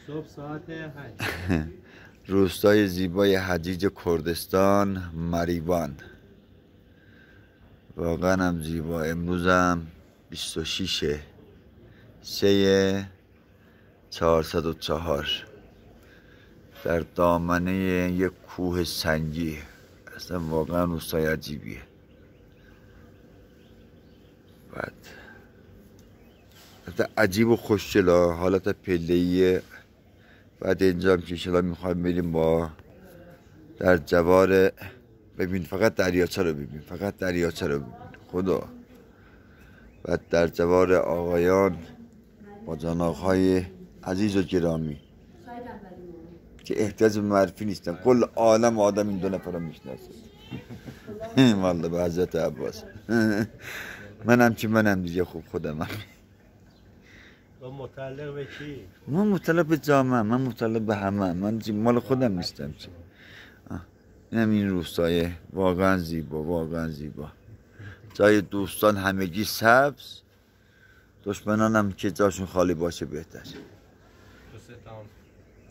صبح ساعت 8. روستای زیبای حجیج کردستان مریوان. واقعا هم زیبا. امروز هم 26 3 404 در دامنه یک کوه سنگی. اصلا واقعا روستای عجیبیه. بعد عجیب و خوشگلا، حالت پله‌ایه. بعد اینجا هم که انشالله میخوایم بریم با در جوار. ببین فقط دریاچه رو ببین، فقط دریاچه رو ببین خدا. بعد در جوار آقایان با جناق‌های عزیز و گرامی که احتیاج به معرفی نیستن، کل عالم آدم این دو نفر رو میشناسه. والله به حضرت عباس. منم دیگه خوب خودم. تو متعلق به کی؟ من متعلق به جامعه، من متعلق به همه. من مال خودم نیستم چی. اینم این روستای واقعا زیبا، واقعا زیبا. جای دوستان همگی سبز، دشمنانم که جاشون خالی باشه بهتر.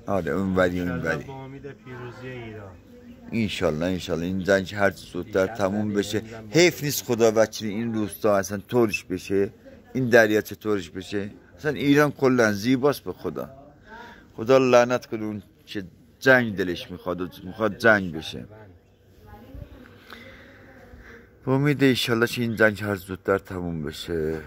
آره اون وری اون وری. با امید پیروزی ایران. انشالله این جنگ هر چه زودتر تموم بشه. حیف نیست خدا وکیل این روستا اصلا طورش بشه، این دریاچه طورش بشه. اصلا ایران کلا زیباست به خدا. خدا لعنت کنه اون که جنگ دلش میخواد جنگ بشه. با امید انشالله که این جنگ هر زودتر تموم بشه.